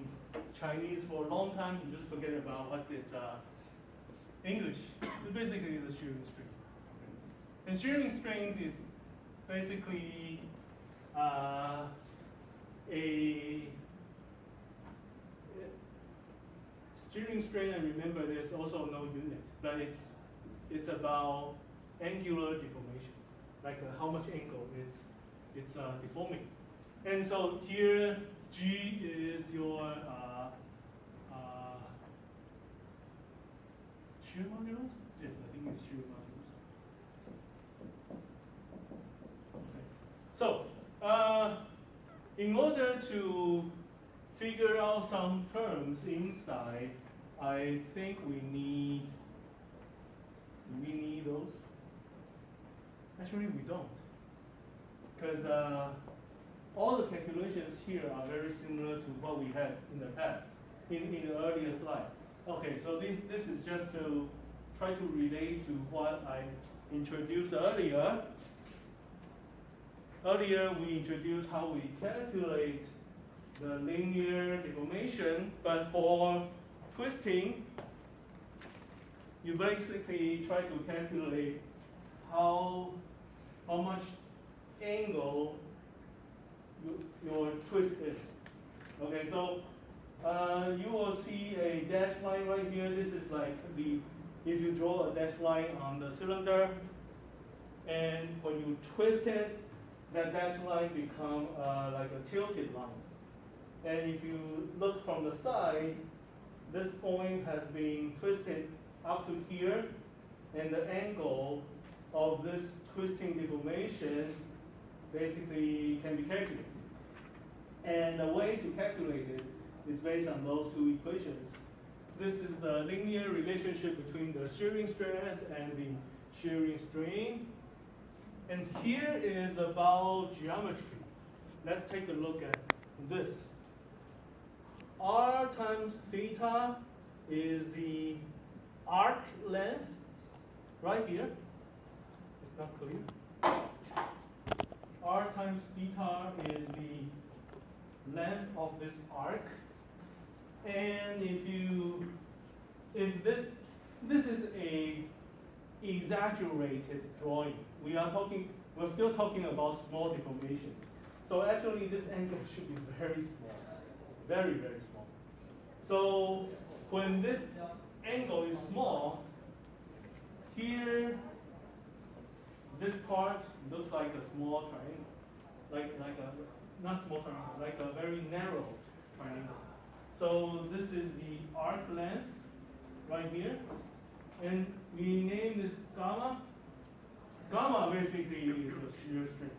Chinese for a long time, you just forget about what its English. It's basically the shearing strain. And shearing strains is basically a shearing strain. And remember, there's also no unit, but it's about angular deformation, like how much angle it's deforming. And so here, G is your shear modulus? Yes, I think it's shear modulus. Okay. So, in order to figure out some terms inside, I think do we need those? Actually, we don't. Because all the calculations here are very similar to what we had in the past, in the earlier slide. Okay, so this is just to try to relate to what I introduced earlier. Earlier, we introduced how we calculate the linear deformation, but for twisting, you basically try to calculate how much angle your twist is. Okay, so you will see a dashed line right here. This is like if you draw a dashed line on the cylinder, and when you twist it, that dashed line become like a tilted line. And if you look from the side, this point has been twisted up to here, and the angle of this twisting deformation basically can be calculated. And the way to calculate it is based on those two equations. This is the linear relationship between the shearing stress and the shearing strain. And here is about geometry. Let's take a look at this. R times theta is the arc length right here. It's not clear. R times theta is the length of this arc. And if this is a exaggerated drawing, we're still talking about small deformations. So actually this angle should be very small, very, very small. So when this angle is small, here, this part looks like a small triangle, not small triangle, like a very narrow triangle. So this is the arc length right here, and we name this gamma. Gamma basically is a shear strain.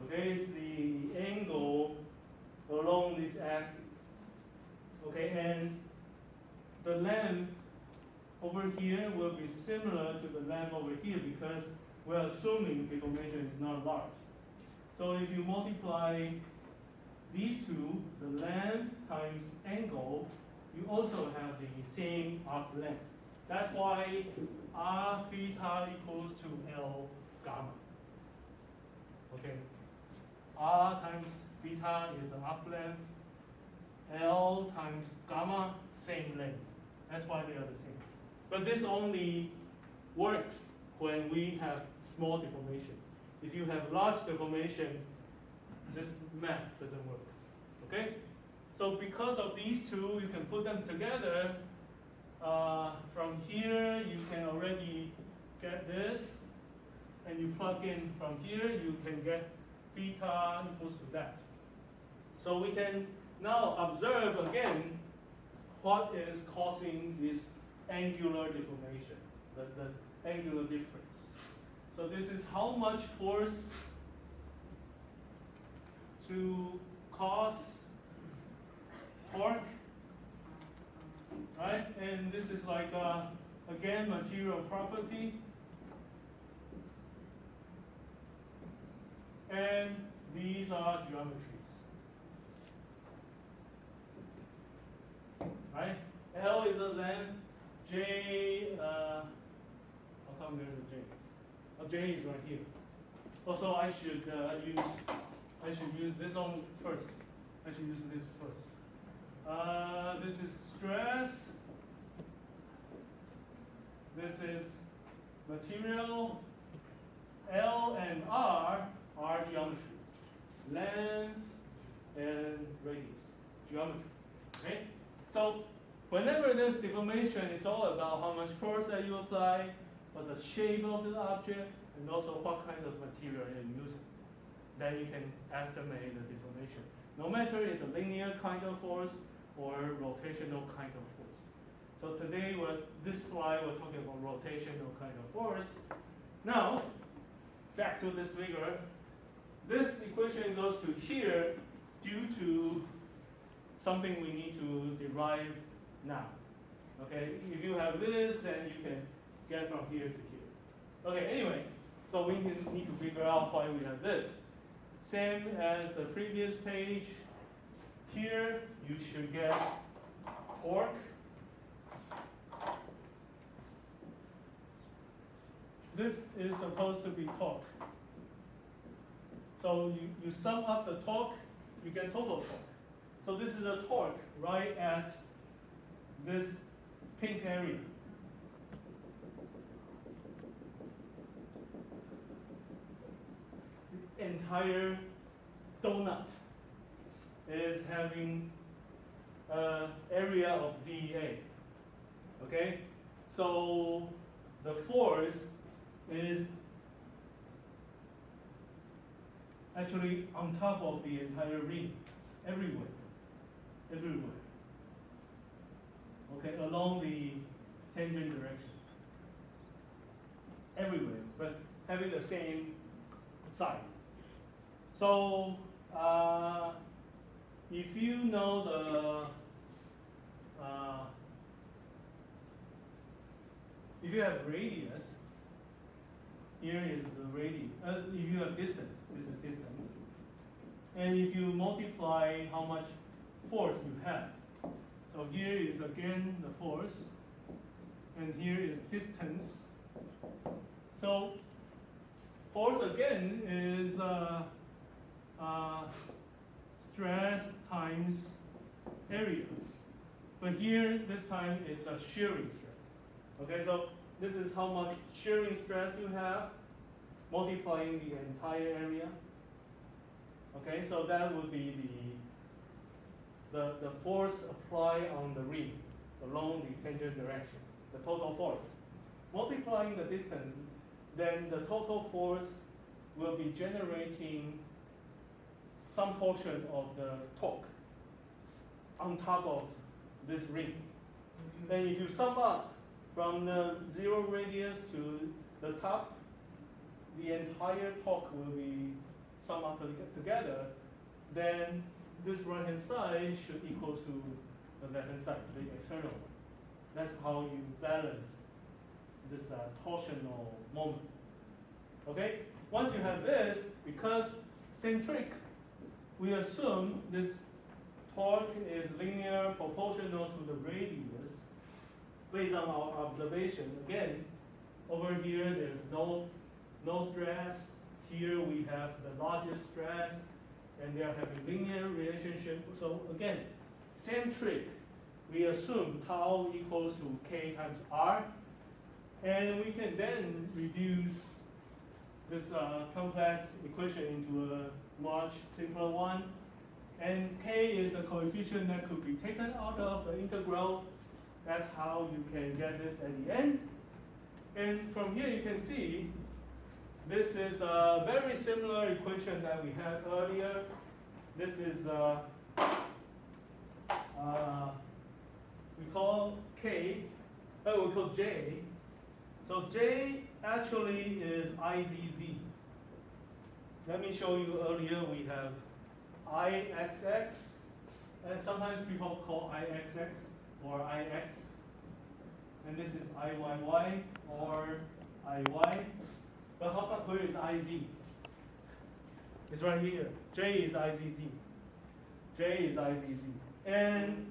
Okay, it's the angle along this axis. Okay, and the length over here will be similar to the length over here because we're assuming deformation is not large. So if you multiply these two, the length times angle, you also have the same arc length. That's why R theta equals to L gamma. Okay, R times theta is the arc length, L times gamma, same length. That's why they are the same. But this only works when we have small deformation. If you have large deformation, this math doesn't work. Okay? So because of these two, you can put them together. From here, you can already get this. And you plug in from here, you can get theta equals to that. So we can now observe again what is causing this angular deformation, the angular difference. So this is how much force to cause torque, right? And this is like, again, material property. And these are geometries, right? L is a length, J, how come there's a J? Oh, J is right here. Also, I should use this one first. I should use this first. This is stress. This is material. L and R are geometry. Length and radius, geometry. Okay? So whenever there's deformation, it's all about how much force that you apply, what the shape of the object, and also what kind of material you're using. Then you can estimate the deformation. No matter it's a linear kind of force or rotational kind of force. So today, this slide, we're talking about rotational kind of force. Now, back to this figure. This equation goes to here due to something we need to derive now. Okay, if you have this, then you can get from here to here. Okay, anyway, so we need to figure out why we have this. Same as the previous page. Here, you should get torque. This is supposed to be torque. So you sum up the torque, you get total torque. So this is a torque right at this pink area. The entire donut is having area of dA. Okay, so the force is actually on top of the entire ring, everywhere. Okay, along the tangent direction, everywhere, but having the same size. So if you know if you have radius, here is the radius. If you have distance, this is distance. And if you multiply how much force you have, so here is again the force, and here is distance. So force again is stress times area. But here, this time, it's a shearing stress. Okay, so this is how much shearing stress you have, multiplying the entire area. Okay, so that would be the force applied on the ring along the tangent direction, the total force. Multiplying the distance, then the total force will be generating some portion of the torque on top of this ring. Then if you sum up from the zero radius to the top, the entire torque will be summed up together. Then this right hand side should equal to the left hand side, the external one. That's how you balance this torsional moment. Okay? Once you have this, because centric, we assume this torque is linear proportional to the radius based on our observation. Again, over here there's no stress. Here we have the largest stress, and they are having linear relationship. So again, centric, we assume tau equals to K times R, and we can then reduce this complex equation into a much simpler one. And K is a coefficient that could be taken out of the integral. That's how you can get this at the end. And from here you can see this is a very similar equation that we had earlier. This is we call K, we call J. So J actually is IZZ. Let me show you earlier we have IXX, and sometimes people call IXX or IX, and this is IYY or IY. But how about where is IZ? It's right here. J is IZZ. J is IZZ. And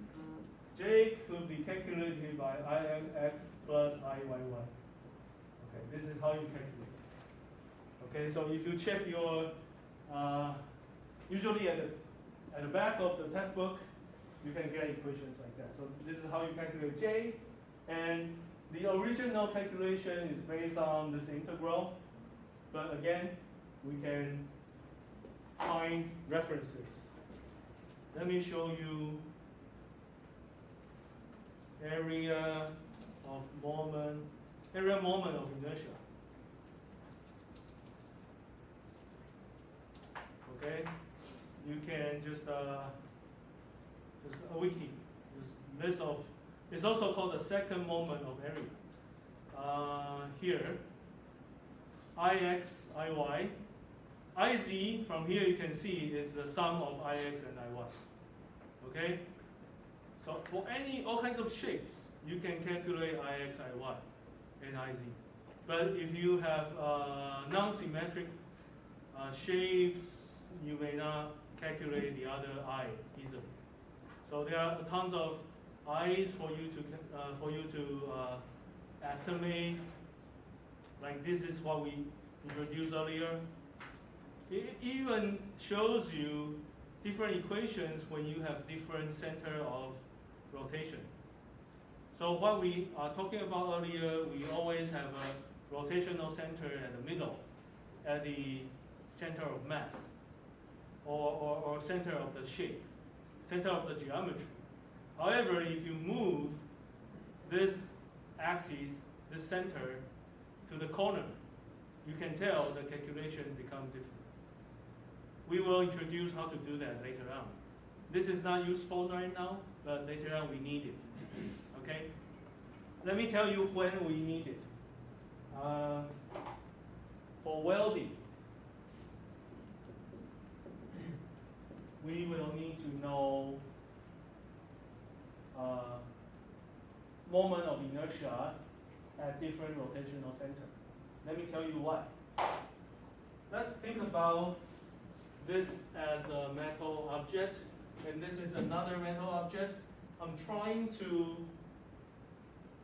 J could be calculated by IX plus IYY. Okay, this is how you calculate. Okay, so if you check your, usually at the back of the textbook, you can get equations like that. So this is how you calculate J, and the original calculation is based on this integral, but again, we can find references. Let me show you area moment of inertia. Okay, you can just a wiki, just list of. It's also called the second moment of area. Here, Ix, Iy. Iz, from here you can see, is the sum of Ix and Iy. Okay? So for all kinds of shapes, you can calculate Ix, Iy, and Iz. But if you have non-symmetric shapes, you may not calculate the other I easily. So there are tons of I's for you to estimate. Like this is what we introduced earlier. It even shows you different equations when you have different center of rotation. So what we are talking about earlier, we always have a rotational center at the middle, at the center of mass.
or center of the shape, center of the geometry. However, if you move this axis, this center, to the corner, you can tell the calculation becomes different. We will introduce how to do that later on. This is not useful right now, but later on we need it. Okay? Let me tell you when we need it. For welding, we will need to know moment of inertia at different rotational center. Let me tell you why. Let's think about this as a metal object, and this is another metal object. I'm trying to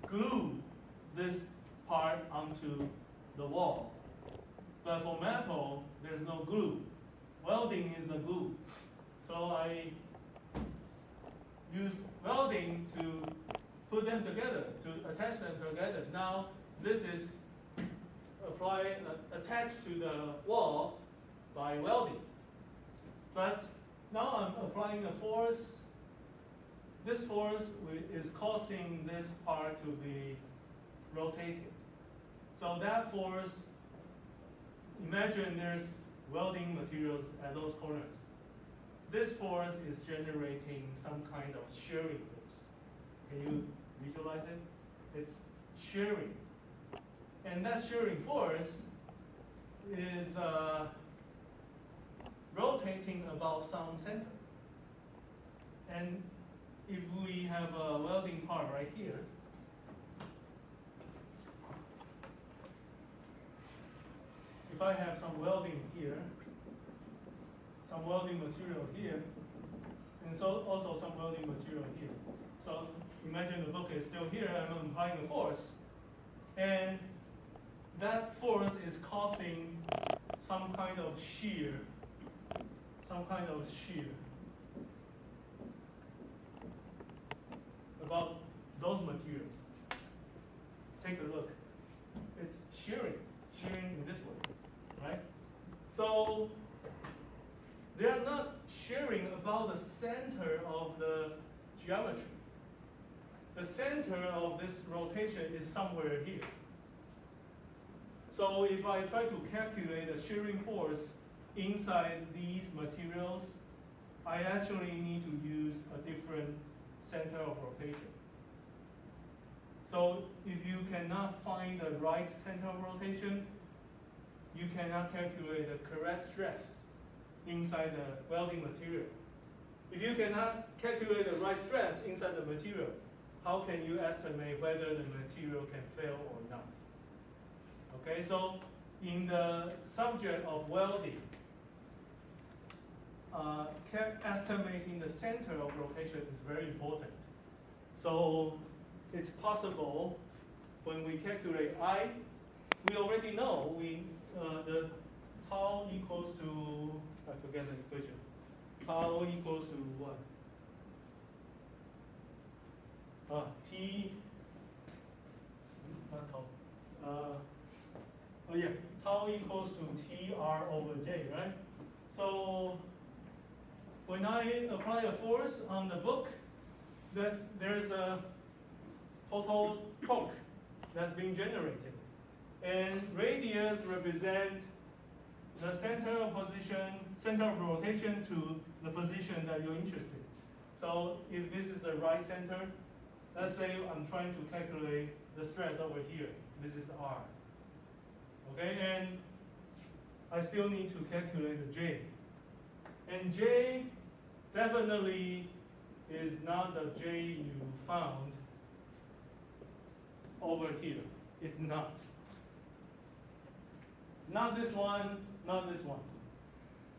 glue this part onto the wall. But for metal, there's no glue. Welding is the glue. So I use welding to put them together, to attach them together. Now, this is attached to the wall by welding. But now I'm applying a force. This force is causing this part to be rotated. So that force, imagine there's welding materials at those corners. This force is generating some kind of shearing force. Can you visualize it? It's shearing. And that shearing force is rotating about some center. And if we have a welding part right here, if I have some welding here, some welding material here, and so also some welding material here. So imagine the book is still here, I'm applying a force, and that force is causing some kind of shear, about those materials. Take a look. It's shearing in this way, right? So they are not shearing about the center of the geometry. The center of this rotation is somewhere here. So if I try to calculate the shearing force inside these materials, I actually need to use a different center of rotation. So if you cannot find the right center of rotation, you cannot calculate the correct stress inside the welding material. If you cannot calculate the right stress inside the material, how can you estimate whether the material can fail or not? Okay, so in the subject of welding, estimating the center of rotation is very important. So it's possible when we calculate I, we already know the tau equals to, I forget the equation. Tau equals to what? T, not tau. Oh yeah, tau equals to TR over J, right? So when I apply a force on the book, there's a total torque that's being generated. And radius represent the center of rotation to the position that you're interested in. So if this is the right center, let's say I'm trying to calculate the stress over here. This is R. Okay, and I still need to calculate the J. And J definitely is not the J you found over here. It's not. Not this one, not this one.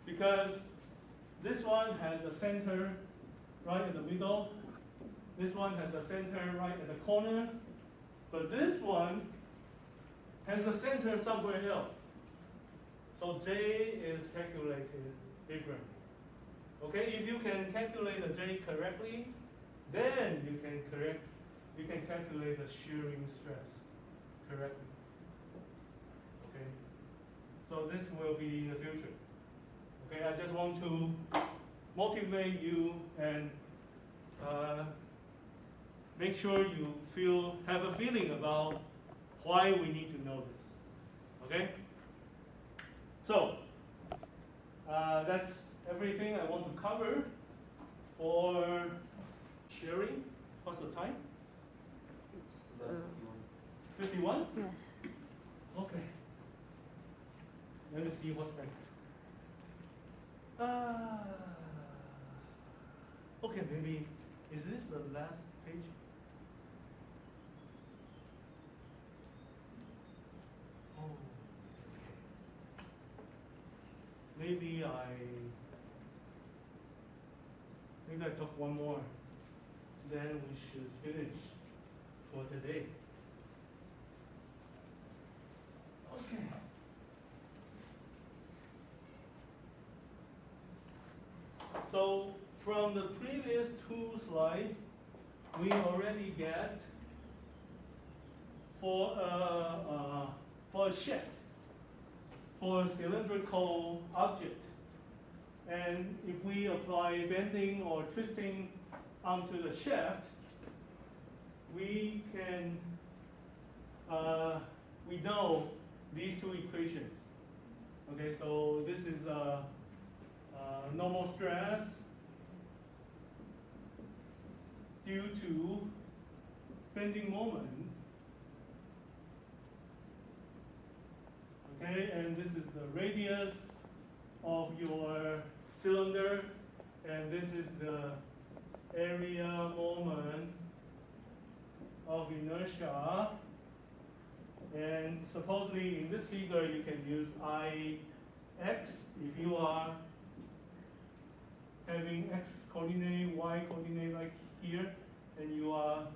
Because this one has the center right in the middle. This one has the center right at the corner. But this one has the center somewhere else. So J is calculated differently. Okay, if you can calculate the J correctly, then you can calculate the shearing stress correctly. Okay, so this will be in the future. Okay, I just want to motivate you and make sure you have a feeling about why we need to know this. Okay? So, that's everything I want to cover for sharing. What's the time?
It's,
51?
yes.
Okay. Let me see what's next. Okay, maybe, is this the last page? Oh, okay. Maybe I talk one more, then we should finish for today. Okay. So from the previous two slides, we already get for a shaft, for a cylindrical object. And if we apply bending or twisting onto the shaft, we can, we know these two equations. Okay, so this is normal stress due to bending moment. Okay, and this is the radius of your cylinder, and this is the area moment of inertia. And supposedly in this figure you can use Ix if you are having x coordinate, y coordinate like here, and you are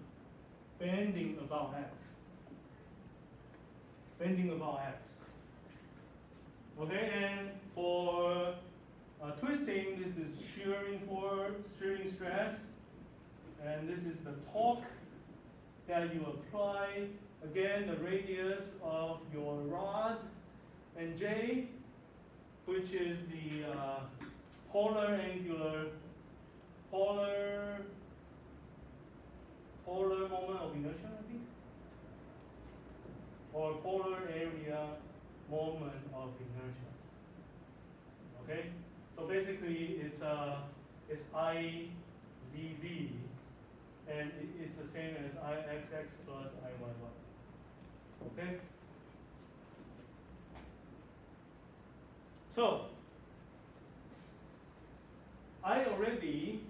bending about x. Bending about x. Okay, and for twisting, this is shearing stress, and this is the torque that you apply. Again, the radius of your rod, and J, which is the polar moment of inertia, I think, or polar area moment of inertia. Okay, so basically it's IZZ, and it's the same as IXX plus IYY. Okay. So I already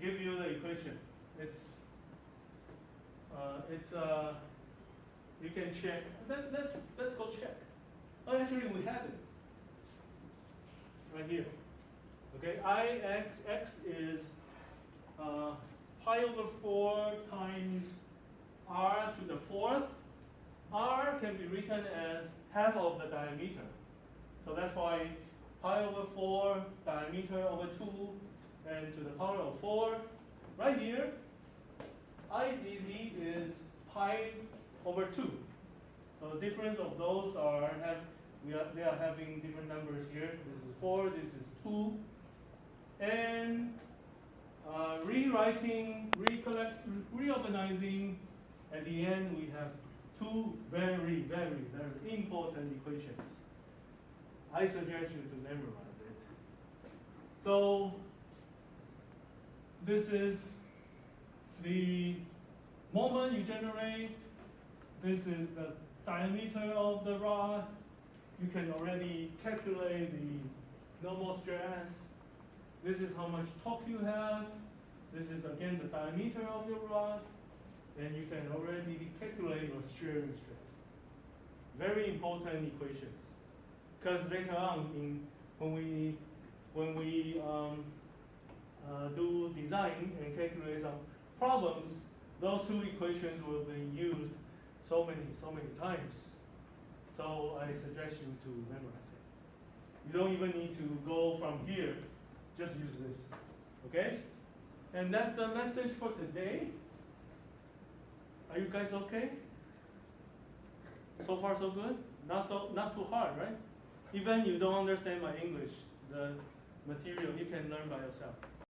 give you the equation. You can check. Let's go check. Oh, actually we have it right here. Okay, IXX is pi over 4 times r to the 4th. R can be written as half of the diameter. So that's why pi over 4 diameter over 2 and to the power of 4. Right here, IZZ is pi over 2. So the difference of those they are having different numbers here. This is 4, this is 2. And reorganizing, at the end we have two very, very, very important equations. I suggest you to memorize it. So this is the moment you generate. This is the diameter of the rod. You can already calculate the normal stress. This is how much torque you have. This is again the diameter of your rod. And you can already calculate your shearing stress. Very important equations. Because later on, when we do design and calculate some problems, those two equations will be used so many times. So I suggest you to memorize it. You don't even need to go from here. Just use this. Okay? And that's the message for today. Are you guys okay? So far so good? Not too hard, right? Even you don't understand my English, the material you can learn by yourself.